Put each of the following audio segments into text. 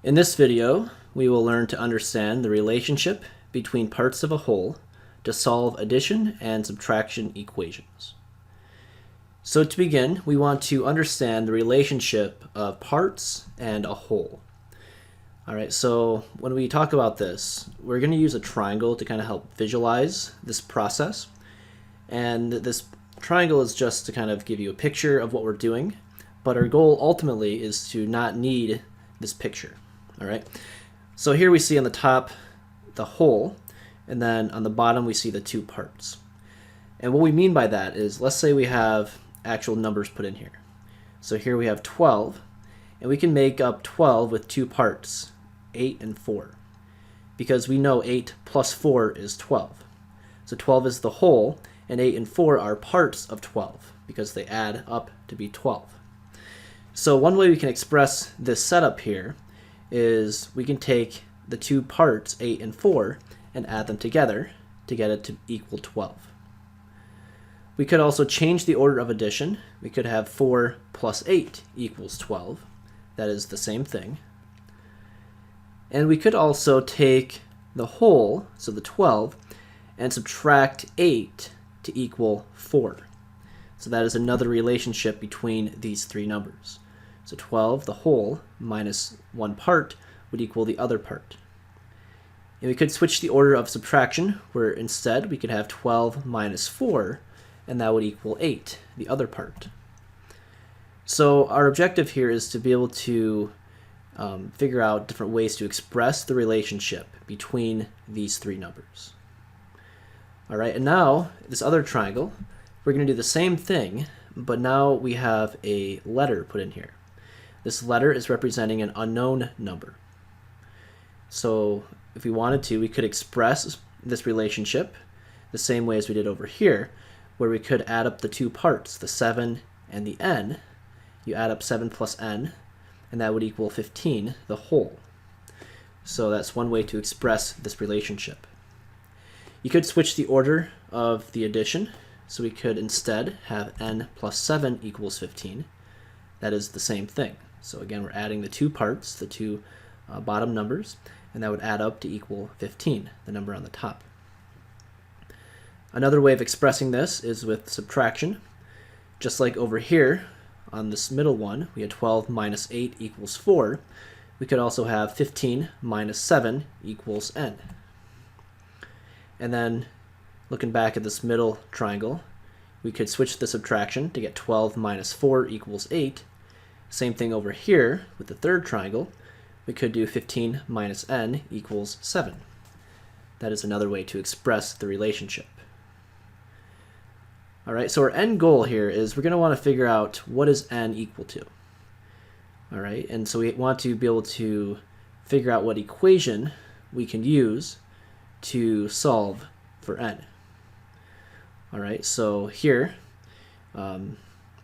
In this video, we will learn to understand the relationship between parts of a whole to solve addition and subtraction equations. So to begin, we want to understand the relationship of parts and a whole. Alright, so when we talk about this, we're going to use a triangle to kind of help visualize this process. And this triangle is just to kind of give you a picture of what we're doing, but our goal ultimately is to not need this picture. All right, so here we see on the top the whole, and then on the bottom we see the two parts. And what we mean by that is, let's say we have actual numbers put in here. So here we have 12, and we can make up 12 with two parts, 8 and 4, because we know 8 plus 4 is 12. So 12 is the whole, and 8 and 4 are parts of 12, because they add up to be 12. So one way we can express this setup here is we can take the two parts, 8 and 4, and add them together to get it to equal 12. We could also change the order of addition. We could have 4 plus 8 equals 12. That is the same thing. And we could also take the whole, so the 12, and subtract 8 to equal 4. So that is another relationship between these three numbers. So 12, the whole, minus one part would equal the other part. And we could switch the order of subtraction, where instead we could have 12 minus 4, and that would equal 8, the other part. So our objective here is to be able to figure out different ways to express the relationship between these three numbers. All right, and now this other triangle, we're going to do the same thing, but now we have a letter put in here. This letter is representing an unknown number. So if we wanted to, we could express this relationship the same way as we did over here, where we could add up the two parts, the 7 and the n. You add up 7 plus n, and that would equal 15, the whole. So that's one way to express this relationship. You could switch the order of the addition, so we could instead have n plus 7 equals 15. That is the same thing. So again, we're adding the two parts, the two bottom numbers, and that would add up to equal 15, the number on the top. Another way of expressing this is with subtraction. Just like over here on this middle one, we had 12 minus 8 equals 4. We could also have 15 minus 7 equals n. And then looking back at this middle triangle, we could switch the subtraction to get 12 minus 4 equals 8. Same thing over here with the third triangle. We could do 15 minus n equals 7. That is another way to express the relationship. All right, so our end goal here is we're going to want to figure out what is n equal to. All right, and so we want to be able to figure out what equation we can use to solve for n. All right, so here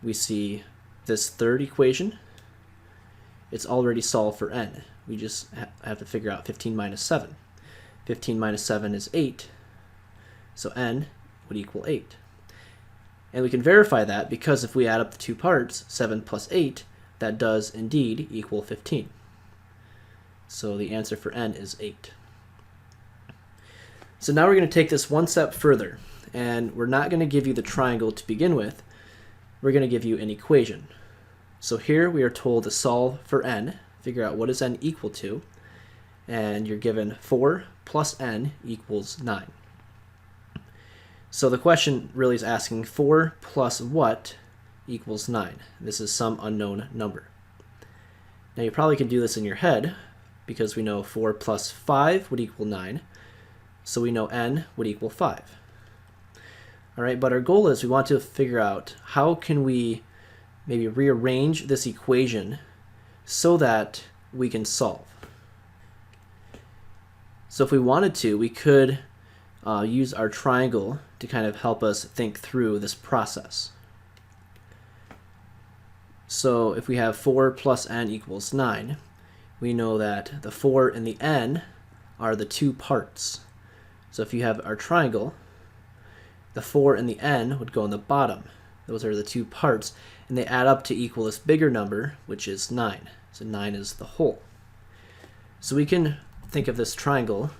we see this third equation. It's already solved for n. We just have to figure out 15 minus 7. 15 minus 7 is 8, so n would equal 8. And we can verify that because if we add up the two parts, 7 plus 8, that does indeed equal 15. So the answer for n is 8. So now we're going to take this one step further, and we're not going to give you the triangle to begin with. We're going to give you an equation. So here we are told to solve for n, figure out what is n equal to, and you're given 4 plus n equals 9. So the question really is asking 4 plus what equals 9. This is some unknown number. Now you probably can do this in your head because we know 4 plus 5 would equal 9, so we know n would equal 5. All right, but our goal is we want to figure out how can we maybe rearrange this equation so that we can solve. So if we wanted to, we could use our triangle to kind of help us think through this process. So if we have 4 plus n equals 9, we know that the 4 and the n are the two parts. So if you have our triangle, the 4 and the n would go on the bottom. Those are the two parts, and they add up to equal this bigger number, which is 9. So 9 is the whole. So we can think of this triangle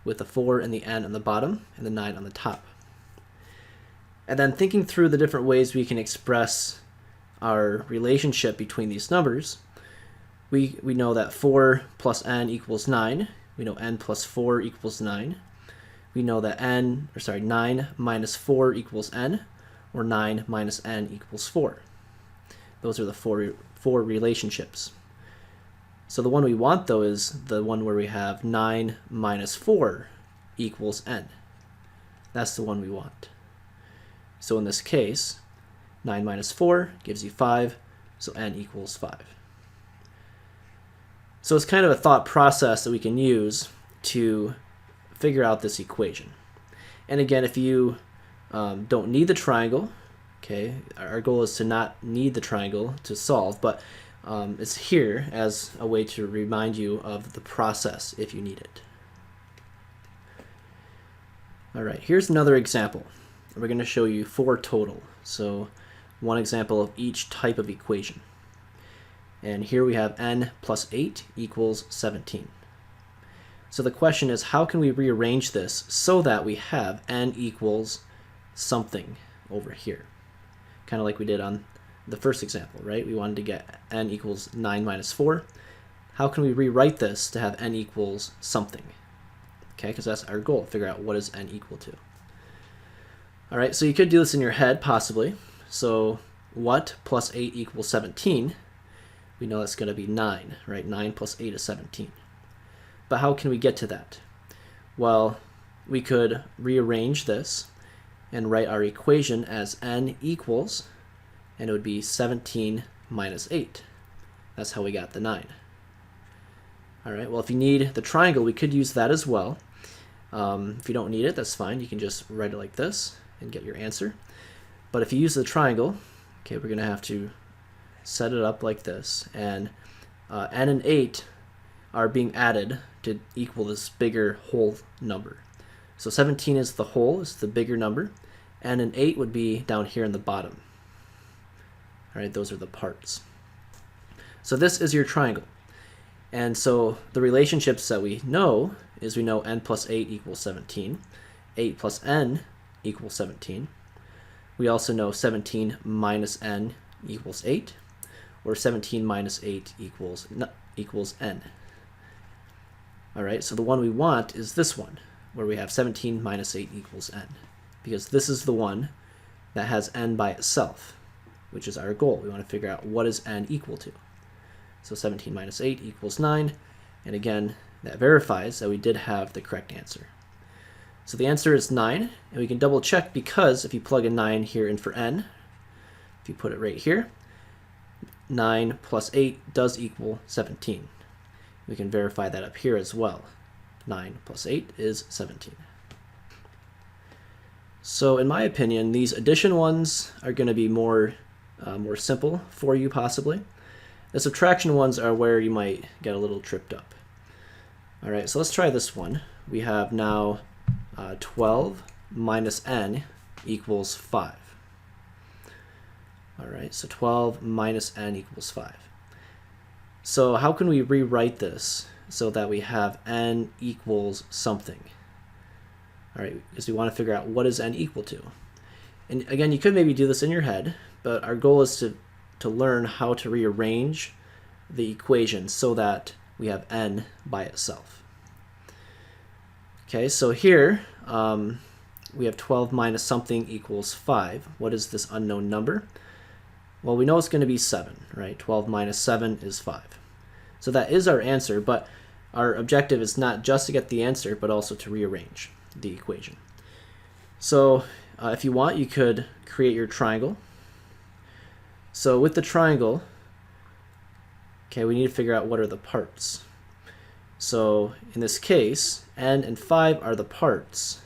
with the 4 and the n on the bottom and the 9 on the top. And then thinking through the different ways we can express our relationship between these numbers, we know that 4 plus n equals 9. We know n plus 4 equals 9. We know that 9 minus 4 equals n, or 9 minus n equals 4. Those are the four relationships. So the one we want, though, is the one where we have 9 minus 4 equals n. That's the one we want. So in this case, 9 minus 4 gives you 5, so n equals 5. So it's kind of a thought process that we can use to figure out this equation. And again, if you don't need the triangle, okay, our goal is to not need the triangle to solve, but it's here as a way to remind you of the process if you need it. All right, here's another example. We're going to show you 4 total. So one example of each type of equation. And here we have n plus 8 equals 17. So the question is, how can we rearrange this so that we have n equals something over here? Kind of like we did on the first example, right? We wanted to get n equals 9 minus 4. How can we rewrite this to have n equals something? Okay, because that's our goal, figure out what is n equal to. All right, so you could do this in your head, possibly. So what plus 8 equals 17? We know that's going to be 9, right? 9 plus 8 is 17. But how can we get to that? Well, we could rearrange this and write our equation as n equals, and it would be 17 minus 8. That's how we got the 9. All right, well, if you need the triangle, we could use that as well. If you don't need it, that's fine. You can just write it like this and get your answer. But if you use the triangle, okay, we're going to have to set it up like this. And n and 8 are being added to equal this bigger whole number. So 17 is the whole, is the bigger number. N and 8 would be down here in the bottom. All right, those are the parts. So this is your triangle. And so the relationships that we know is we know n plus 8 equals 17. 8 plus n equals 17. We also know 17 minus n equals 8, or 17 minus 8 equals n. All right, so the one we want is this one, where we have 17 minus 8 equals n, because this is the one that has n by itself, which is our goal. We want to figure out what is n equal to. So 17 minus 8 equals 9, and again, that verifies that we did have the correct answer. So the answer is 9, and we can double check because if you plug a 9 here in for n, if you put it right here, 9 plus 8 does equal 17. We can verify that up here as well. 9 plus 8 is 17. So in my opinion, these addition ones are going to be more simple for you possibly. The subtraction ones are where you might get a little tripped up. All right, so let's try this one. We have now 12 minus n equals 5. All right, so 12 minus n equals 5. So how can we rewrite this so that we have n equals something? All right, because we want to figure out what is n equal to. And again, you could maybe do this in your head, but our goal is to learn how to rearrange the equation so that we have n by itself. Okay, so here we have 12 minus something equals 5. What is this unknown number? Well, we know it's going to be 7, right? 12 minus 7 is 5. So that is our answer, but our objective is not just to get the answer, but also to rearrange the equation. So if you want, you could create your triangle. So with the triangle, okay, we need to figure out what are the parts. So in this case, n and 5 are the parts,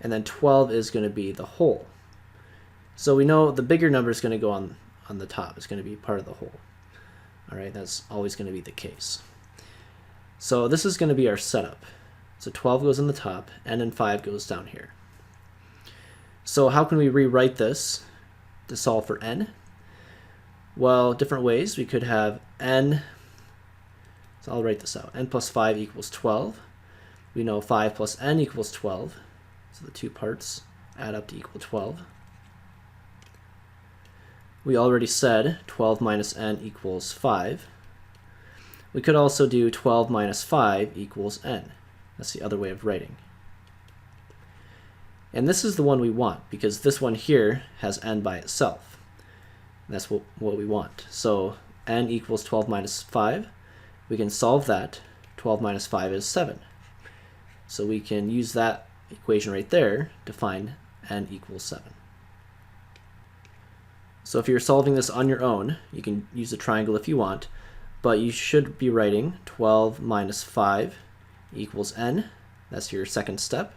and then 12 is going to be the whole. So we know the bigger number is going to go on the top. It's going to be part of the whole. All right, that's always going to be the case. So this is going to be our setup. So 12 goes on the top, n and 5 goes down here. So how can we rewrite this to solve for n? Well, different ways. We could have n So I'll write this out. N plus 5 equals 12. We know 5 plus n equals 12. So the two parts add up to equal 12. We already said 12 minus n equals 5. We could also do 12 minus 5 equals n. That's the other way of writing. And this is the one we want, because this one here has n by itself. That's what we want. So n equals 12 minus 5. We can solve that. 12 minus 5 is 7. So we can use that equation right there to find n equals 7. So if you're solving this on your own, you can use a triangle if you want, but you should be writing 12 minus 5 equals n. That's your second step.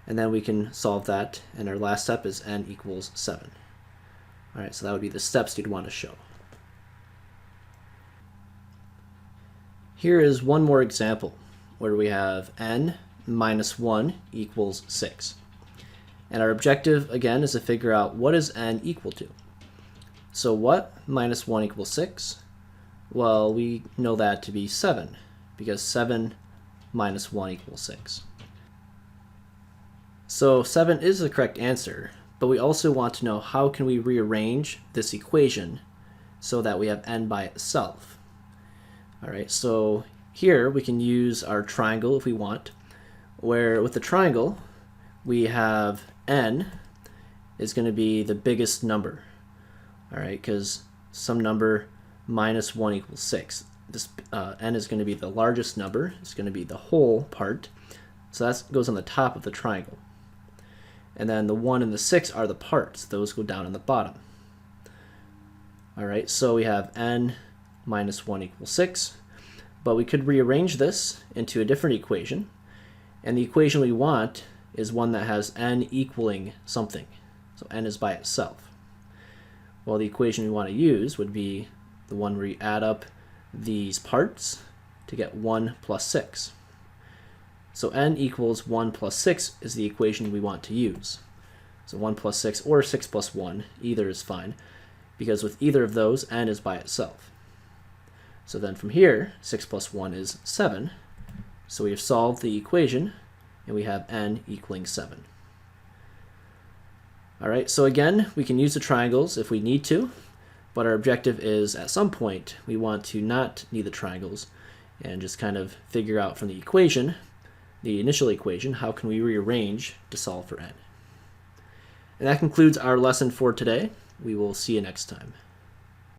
And then we can solve that, and our last step is n equals 7. All right, so that would be the steps you'd want to show. Here is one more example where we have n minus 1 equals 6. And our objective, again, is to figure out what is n equal to. So what minus 1 equals 6? Well, we know that to be 7, because 7 minus 1 equals 6. So 7 is the correct answer, but we also want to know how can we rearrange this equation so that we have n by itself. All right, so here we can use our triangle if we want, where with the triangle we have n is going to be the biggest number. All right, because some number minus 1 equals 6. This n is going to be the largest number. It's going to be the whole part. So that goes on the top of the triangle. And then the 1 and the 6 are the parts. Those go down on the bottom. All right, so we have n minus 1 equals 6. But we could rearrange this into a different equation. And the equation we want is one that has n equaling something. So n is by itself. Well, the equation we want to use would be the one where you add up these parts to get 1 plus 6. So n equals 1 plus 6 is the equation we want to use. So 1 plus 6 or 6 plus 1, either is fine, because with either of those, n is by itself. So then from here, 6 plus 1 is 7. So we have solved the equation, and we have n equaling 7. All right, so again, we can use the triangles if we need to, but our objective is at some point we want to not need the triangles and just kind of figure out from the equation, the initial equation, how can we rearrange to solve for n. And that concludes our lesson for today. We will see you next time.